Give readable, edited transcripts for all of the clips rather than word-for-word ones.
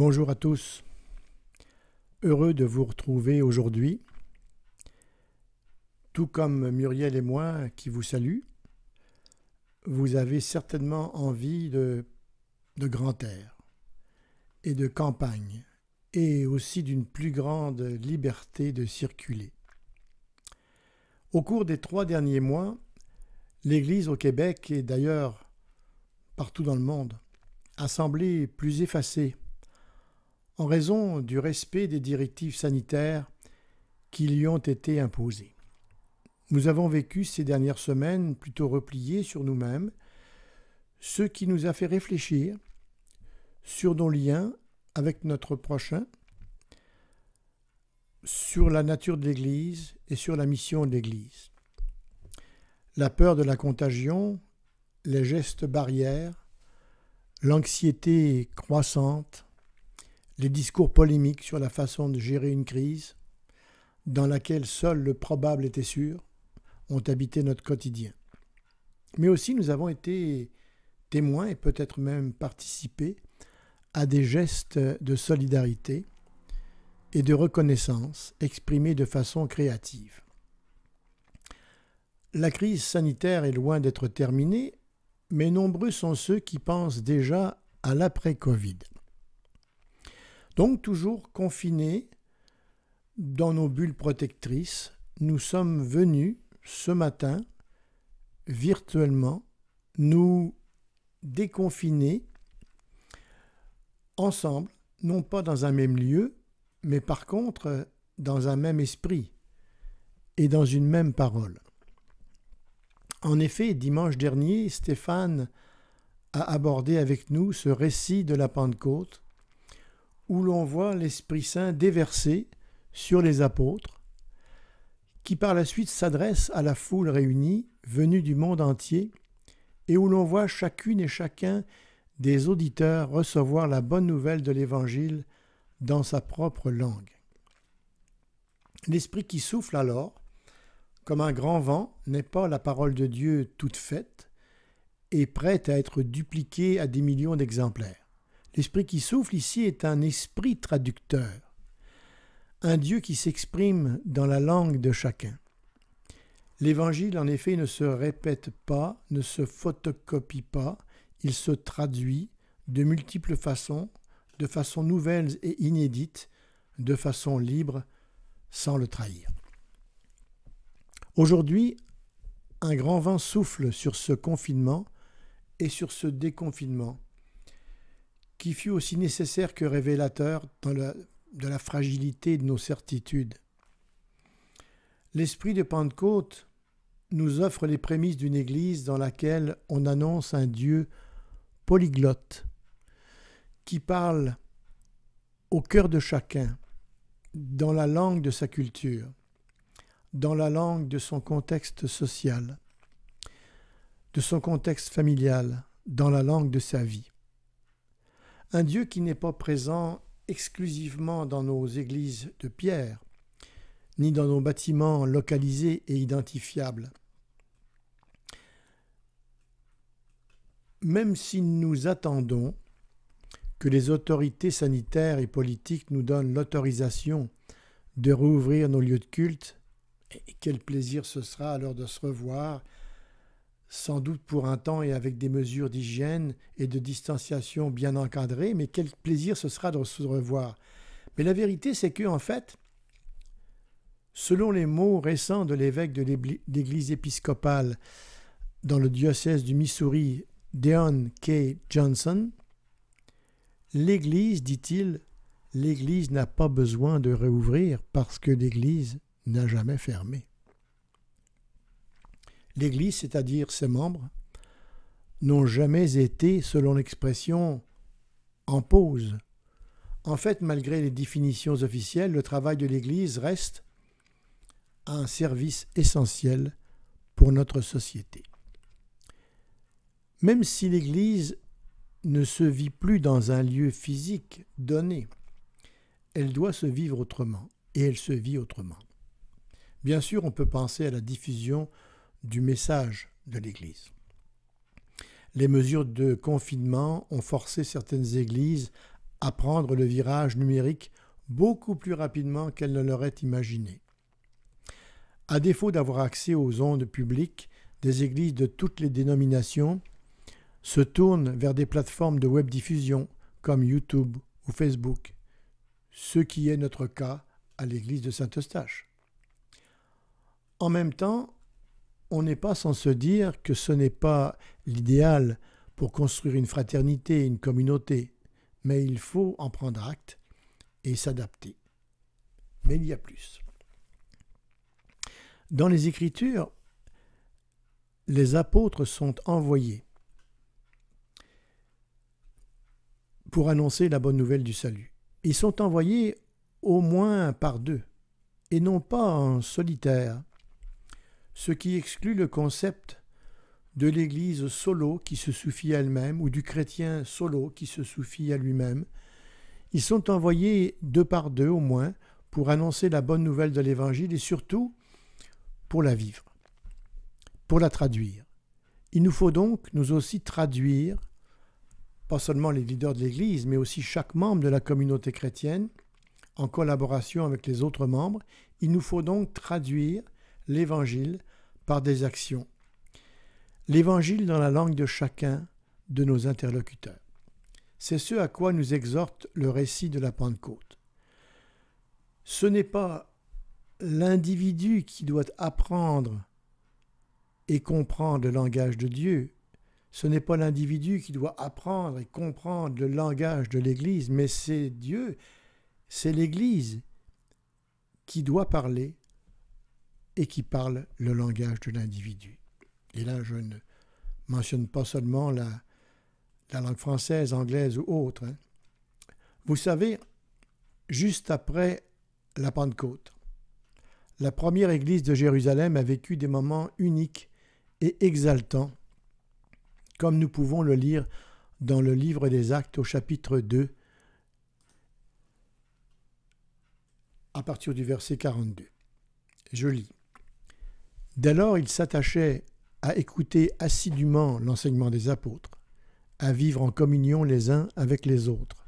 Bonjour à tous, heureux de vous retrouver aujourd'hui, tout comme Muriel et moi qui vous saluent. Vous avez certainement envie de grand air et de campagne et aussi d'une plus grande liberté de circuler. Au cours des 3 derniers mois, l'Église au Québec et d'ailleurs partout dans le monde a semblé plus effacée en raison du respect des directives sanitaires qui lui ont été imposées. Nous avons vécu ces dernières semaines plutôt repliés sur nous-mêmes, ce qui nous a fait réfléchir sur nos liens avec notre prochain, sur la nature de l'Église et sur la mission de l'Église. La peur de la contagion, les gestes barrières, l'anxiété croissante, les discours polémiques sur la façon de gérer une crise, dans laquelle seul le probable était sûr, ont habité notre quotidien. Mais aussi nous avons été témoins et peut-être même participé à des gestes de solidarité et de reconnaissance exprimés de façon créative. La crise sanitaire est loin d'être terminée, mais nombreux sont ceux qui pensent déjà à l'après-Covid. Donc, toujours confinés dans nos bulles protectrices, nous sommes venus ce matin, virtuellement, nous déconfiner ensemble, non pas dans un même lieu, mais par contre dans un même esprit et dans une même parole. En effet, dimanche dernier, Stéphane a abordé avec nous ce récit de la Pentecôte où l'on voit l'Esprit Saint déversé sur les apôtres, qui par la suite s'adresse à la foule réunie, venue du monde entier, et où l'on voit chacune et chacun des auditeurs recevoir la bonne nouvelle de l'Évangile dans sa propre langue. L'Esprit qui souffle alors, comme un grand vent, n'est pas la parole de Dieu toute faite et prête à être dupliquée à des millions d'exemplaires. L'Esprit qui souffle ici est un esprit traducteur, un Dieu qui s'exprime dans la langue de chacun. L'Évangile, en effet, ne se répète pas, ne se photocopie pas, il se traduit de multiples façons, de façon nouvelles et inédites, de façon libre, sans le trahir. Aujourd'hui, un grand vent souffle sur ce confinement et sur ce déconfinement, qui fut aussi nécessaire que révélateur de la fragilité de nos certitudes. L'esprit de Pentecôte nous offre les prémices d'une Église dans laquelle on annonce un Dieu polyglotte, qui parle au cœur de chacun, dans la langue de sa culture, dans la langue de son contexte social, de son contexte familial, dans la langue de sa vie. Un Dieu qui n'est pas présent exclusivement dans nos églises de pierre, ni dans nos bâtiments localisés et identifiables. Même si nous attendons que les autorités sanitaires et politiques nous donnent l'autorisation de rouvrir nos lieux de culte, et quel plaisir ce sera alors de se revoir, sans doute pour un temps et avec des mesures d'hygiène et de distanciation bien encadrées, mais quel plaisir ce sera de se revoir. Mais la vérité, c'est que, en fait, selon les mots récents de l'évêque de l'Église épiscopale dans le diocèse du Missouri, Deon K. Johnson, l'Église, dit-il, l'Église n'a pas besoin de réouvrir parce que l'Église n'a jamais fermé. L'Église, c'est-à-dire ses membres, n'ont jamais été, selon l'expression, en pause. En fait, malgré les définitions officielles, le travail de l'Église reste un service essentiel pour notre société. Même si l'Église ne se vit plus dans un lieu physique donné, elle doit se vivre autrement, et elle se vit autrement. Bien sûr, on peut penser à la diffusion du message de l'Église. Les mesures de confinement ont forcé certaines églises à prendre le virage numérique beaucoup plus rapidement qu'elle ne l'aurait imaginé. À défaut d'avoir accès aux ondes publiques, des églises de toutes les dénominations se tournent vers des plateformes de web diffusion comme YouTube ou Facebook, ce qui est notre cas à l'église de Saint-Eustache. En même temps, on n'est pas sans se dire que ce n'est pas l'idéal pour construire une fraternité, une communauté, mais il faut en prendre acte et s'adapter. Mais il y a plus. Dans les Écritures, les apôtres sont envoyés pour annoncer la bonne nouvelle du salut. Ils sont envoyés au moins par deux, et non pas en solitaire, ce qui exclut le concept de l'Église solo qui se suffit à elle-même ou du chrétien solo qui se suffit à lui-même. Ils sont envoyés deux par deux au moins pour annoncer la bonne nouvelle de l'Évangile et surtout pour la vivre, pour la traduire. Il nous faut donc nous aussi traduire, pas seulement les leaders de l'Église, mais aussi chaque membre de la communauté chrétienne, en collaboration avec les autres membres. Il nous faut donc traduire l'Évangile par des actions. L'Évangile dans la langue de chacun de nos interlocuteurs. C'est ce à quoi nous exhorte le récit de la Pentecôte. Ce n'est pas l'individu qui doit apprendre et comprendre le langage de Dieu. Ce n'est pas l'individu qui doit apprendre et comprendre le langage de l'Église, mais c'est Dieu, c'est l'Église qui doit parler et qui parle le langage de l'individu. Et là, je ne mentionne pas seulement la langue française, anglaise ou autre. Vous savez, juste après la Pentecôte, la première église de Jérusalem a vécu des moments uniques et exaltants, comme nous pouvons le lire dans le livre des Actes au chapitre 2, à partir du verset 42. Je lis. Dès lors, ils s'attachaient à écouter assidûment l'enseignement des apôtres, à vivre en communion les uns avec les autres,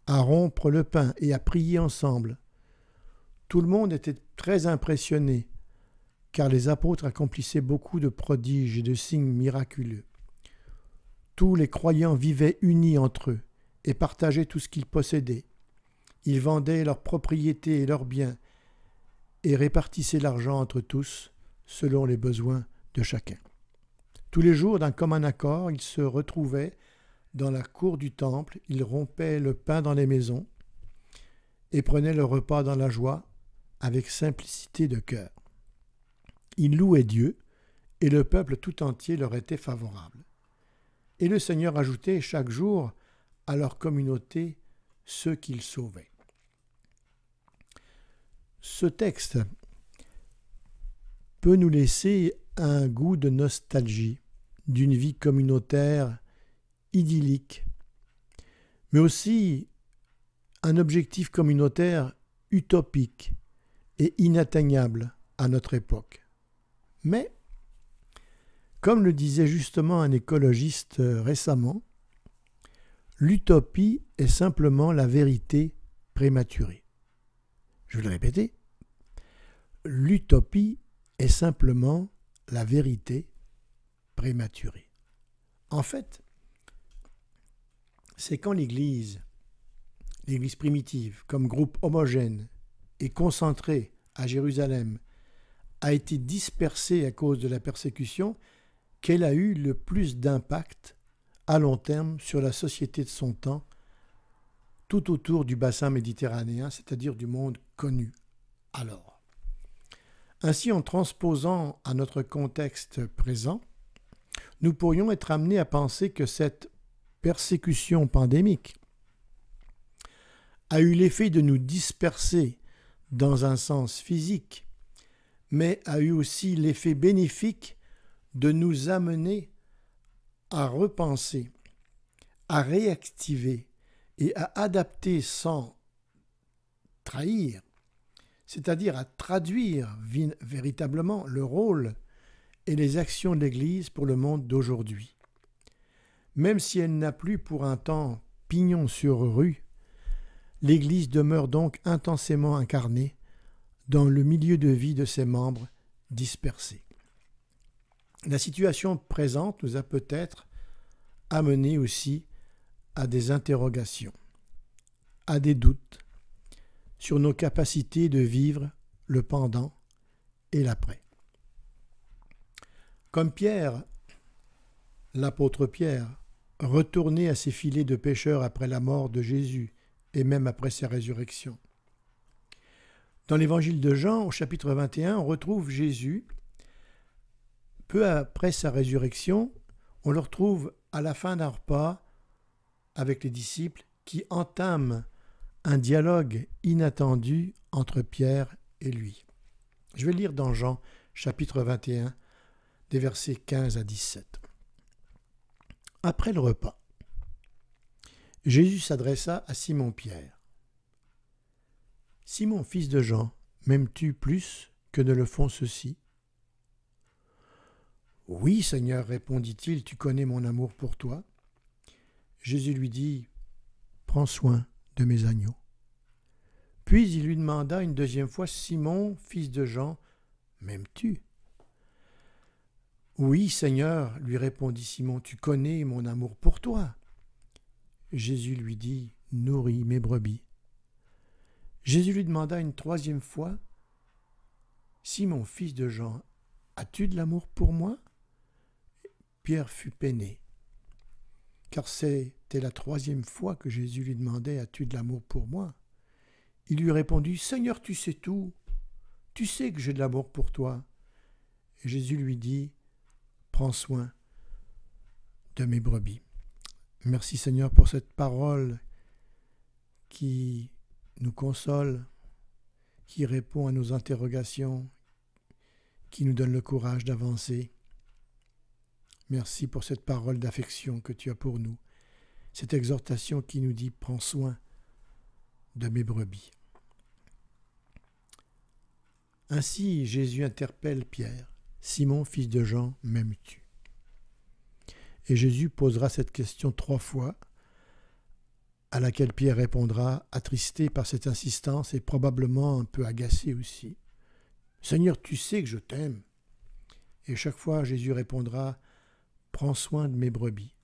à rompre le pain et à prier ensemble. Tout le monde était très impressionné, car les apôtres accomplissaient beaucoup de prodiges et de signes miraculeux. Tous les croyants vivaient unis entre eux et partageaient tout ce qu'ils possédaient. Ils vendaient leurs propriétés et leurs biens et répartissaient l'argent entre tous selon les besoins de chacun. Tous les jours, d'un commun accord, ils se retrouvaient dans la cour du temple, ils rompaient le pain dans les maisons et prenaient le repas dans la joie avec simplicité de cœur. Ils louaient Dieu et le peuple tout entier leur était favorable. Et le Seigneur ajoutait chaque jour à leur communauté ceux qu'il sauvait. Ce texte peut nous laisser un goût de nostalgie d'une vie communautaire idyllique, mais aussi un objectif communautaire utopique et inatteignable à notre époque. Mais, comme le disait justement un écologiste récemment, l'utopie est simplement la vérité prématurée. Je vais le répéter. L'utopie est simplement la vérité prématurée. En fait, c'est quand l'Église primitive, comme groupe homogène et concentré à Jérusalem, a été dispersée à cause de la persécution, qu'elle a eu le plus d'impact à long terme sur la société de son temps, tout autour du bassin méditerranéen, c'est-à-dire du monde connu alors. Ainsi, en transposant à notre contexte présent, nous pourrions être amenés à penser que cette persécution pandémique a eu l'effet de nous disperser dans un sens physique, mais a eu aussi l'effet bénéfique de nous amener à repenser, à réactiver et à adapter sans trahir, c'est-à-dire à traduire véritablement le rôle et les actions de l'Église pour le monde d'aujourd'hui. Même si elle n'a plus pour un temps pignon sur rue, l'Église demeure donc intensément incarnée dans le milieu de vie de ses membres dispersés. La situation présente nous a peut-être amené aussi à des interrogations, à des doutes sur nos capacités de vivre le pendant et l'après. Comme Pierre, l'apôtre Pierre, retourné à ses filets de pêcheurs après la mort de Jésus et même après sa résurrection. Dans l'évangile de Jean, au chapitre 21, on retrouve Jésus. Peu après sa résurrection, on le retrouve à la fin d'un repas avec les disciples qui entament un dialogue inattendu entre Pierre et lui. Je vais lire dans Jean, chapitre 21, des versets 15 à 17. Après le repas, Jésus s'adressa à Simon-Pierre. « Simon, fils de Jean, m'aimes-tu plus que ne le font ceux-ci » ? « Oui, Seigneur, répondit-il, tu connais mon amour pour toi. » Jésus lui dit, « Prends soin de mes agneaux. » Puis il lui demanda une deuxième fois, « Simon, fils de Jean, m'aimes-tu » ? « Oui, Seigneur, lui répondit Simon, tu connais mon amour pour toi. » Jésus lui dit, « Nourris mes brebis. » Jésus lui demanda une troisième fois, « Simon, fils de Jean, as-tu de l'amour pour moi ?» Pierre fut peiné, car c'était la troisième fois que Jésus lui demandait, « As-tu de l'amour pour moi ?» Il lui répondit, « Seigneur, tu sais tout, tu sais que j'ai de l'amour pour toi. » Et Jésus lui dit, « Prends soin de mes brebis. » Merci Seigneur pour cette parole qui nous console, qui répond à nos interrogations, qui nous donne le courage d'avancer. Merci pour cette parole d'affection que tu as pour nous, cette exhortation qui nous dit « Prends soin de mes brebis. » Ainsi Jésus interpelle Pierre. « Simon, fils de Jean, m'aimes-tu » ? Et Jésus posera cette question 3 fois, à laquelle Pierre répondra, attristé par cette insistance et probablement un peu agacé aussi. « Seigneur, tu sais que je t'aime. » Et chaque fois, Jésus répondra, « Prends soin de mes brebis. »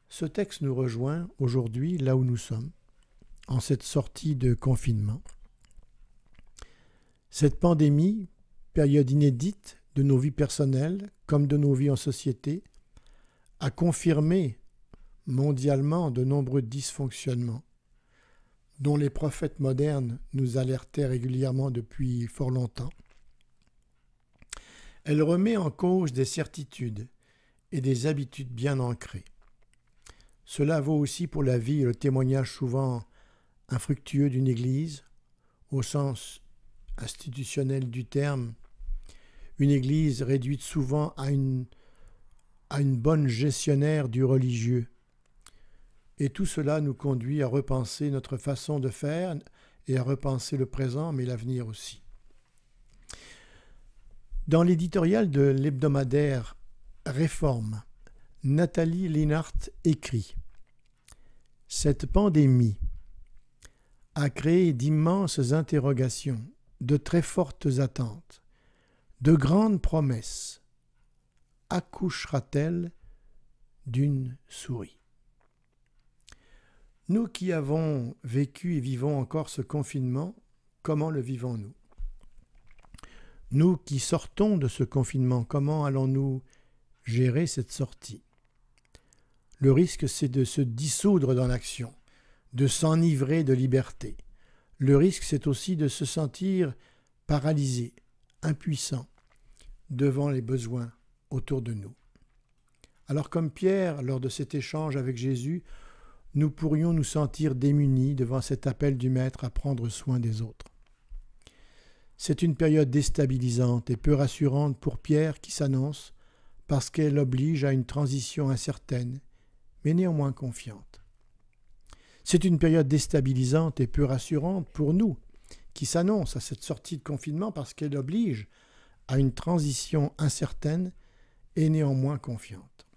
Ce texte nous rejoint aujourd'hui là où nous sommes, en cette sortie de confinement. Cette pandémie, période inédite de nos vies personnelles comme de nos vies en société, a confirmé mondialement de nombreux dysfonctionnements dont les prophètes modernes nous alertaient régulièrement depuis fort longtemps. Elle remet en cause des certitudes et des habitudes bien ancrées. Cela vaut aussi pour la vie et le témoignage souvent infructueux d'une Église, au sens institutionnel du terme, une Église réduite souvent à une bonne gestionnaire du religieux. Et tout cela nous conduit à repenser notre façon de faire et à repenser le présent, mais l'avenir aussi. Dans l'éditorial de l'hebdomadaire Réforme, Nathalie Linhart écrit « Cette pandémie a créé d'immenses interrogations, de très fortes attentes, de grandes promesses. Accouchera-t-elle d'une souris ?» Nous qui avons vécu et vivons encore ce confinement, comment le vivons-nous ? Nous qui sortons de ce confinement, comment allons-nous gérer cette sortie ? Le risque, c'est de se dissoudre dans l'action, de s'enivrer de liberté. Le risque, c'est aussi de se sentir paralysé, impuissant, devant les besoins autour de nous. Alors comme Pierre, lors de cet échange avec Jésus, nous pourrions nous sentir démunis devant cet appel du Maître à prendre soin des autres. C'est une période déstabilisante et peu rassurante pour Pierre qui s'annonce parce qu'elle oblige à une transition incertaine, mais néanmoins confiante. C'est une période déstabilisante et peu rassurante pour nous qui s'annonce à cette sortie de confinement parce qu'elle oblige à une transition incertaine et néanmoins confiante.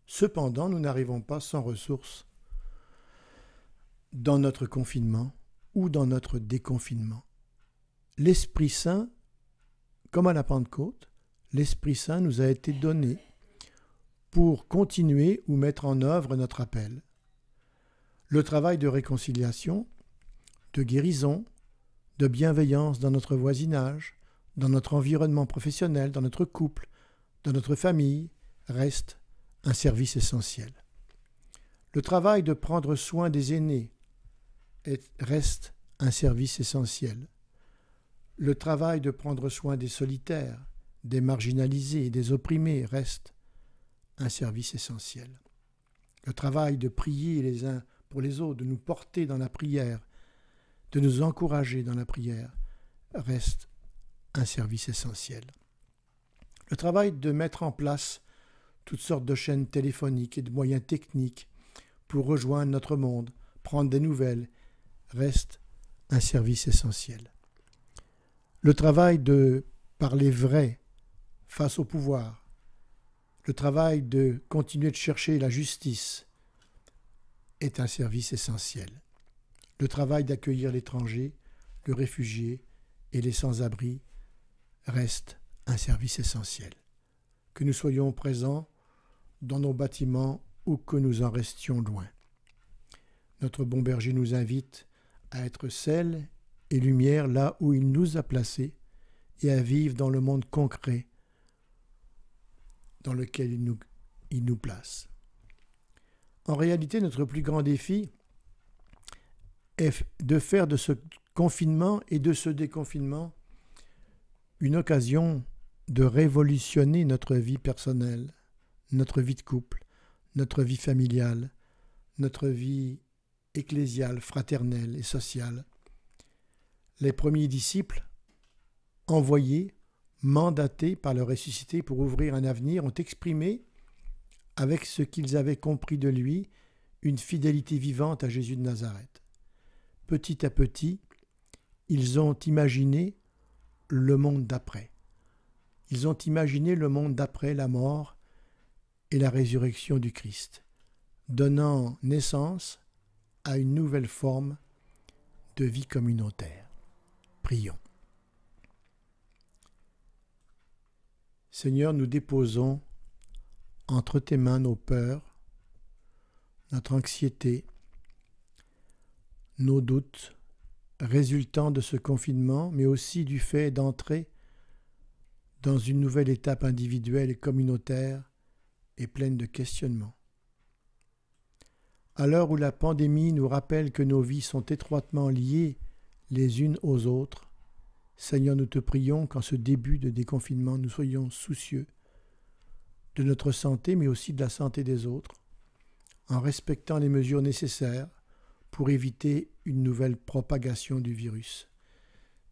Cependant, nous n'arrivons pas sans ressources dans notre confinement ou dans notre déconfinement. L'Esprit Saint, comme à la Pentecôte, l'Esprit Saint nous a été donné pour continuer ou mettre en œuvre notre appel. Le travail de réconciliation, de guérison, de bienveillance dans notre voisinage, dans notre environnement professionnel, dans notre couple, dans notre famille, reste un service essentiel. Le travail de prendre soin des aînés reste un service essentiel. Le travail de prendre soin des solitaires, des marginalisés et des opprimés reste un service essentiel. Le travail de prier les uns pour les autres, de nous porter dans la prière, de nous encourager dans la prière, reste un service essentiel. Le travail de mettre en place toutes sortes de chaînes téléphoniques et de moyens techniques pour rejoindre notre monde, prendre des nouvelles, reste un service essentiel. Le travail de parler vrai face au pouvoir, le travail de continuer de chercher la justice est un service essentiel. Le travail d'accueillir l'étranger, le réfugié et les sans-abri reste un service essentiel. Que nous soyons présents dans nos bâtiments ou que nous en restions loin. Notre bon berger nous invite à être sel et lumière là où il nous a placés et à vivre dans le monde concret dans lequel il nous place. En réalité, notre plus grand défi est de faire de ce confinement et de ce déconfinement une occasion de révolutionner notre vie personnelle, notre vie de couple, notre vie familiale, notre vie ecclésiale, fraternelle et sociale. Les premiers disciples, envoyés, mandatés par le ressuscité pour ouvrir un avenir, ont exprimé, avec ce qu'ils avaient compris de lui, une fidélité vivante à Jésus de Nazareth. Petit à petit, ils ont imaginé le monde d'après. Ils ont imaginé le monde d'après la mort et la résurrection du Christ, donnant naissance à une nouvelle forme de vie communautaire. Prions. Seigneur, nous déposons entre tes mains nos peurs, notre anxiété, nos doutes résultant de ce confinement, mais aussi du fait d'entrer dans une nouvelle étape individuelle et communautaire et pleine de questionnements. À l'heure où la pandémie nous rappelle que nos vies sont étroitement liées les unes aux autres, Seigneur, nous te prions qu'en ce début de déconfinement, nous soyons soucieux de notre santé, mais aussi de la santé des autres, en respectant les mesures nécessaires pour éviter une nouvelle propagation du virus.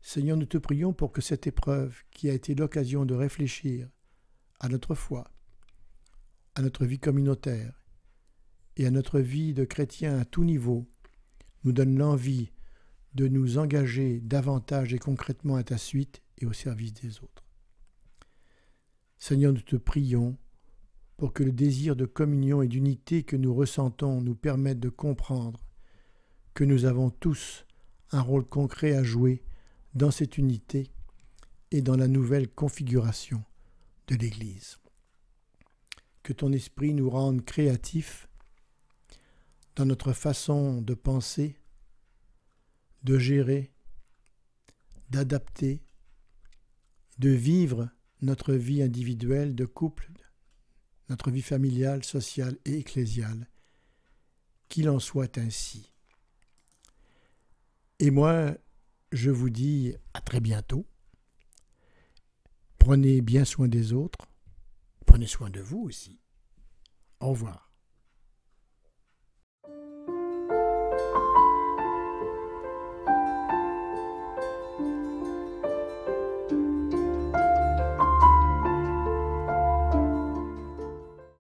Seigneur, nous te prions pour que cette épreuve, qui a été l'occasion de réfléchir à notre foi, à notre vie communautaire et à notre vie de chrétien à tout niveau, nous donne l'envie de nous engager davantage et concrètement à ta suite et au service des autres. Seigneur, nous te prions pour que le désir de communion et d'unité que nous ressentons nous permette de comprendre que nous avons tous un rôle concret à jouer dans cette unité et dans la nouvelle configuration de l'Église. Que ton esprit nous rende créatifs dans notre façon de penser, de gérer, d'adapter, de vivre notre vie individuelle, de couple, notre vie familiale, sociale et ecclésiale. Qu'il en soit ainsi. Et moi, je vous dis à très bientôt. Prenez bien soin des autres. Prenez soin de vous aussi. Au revoir.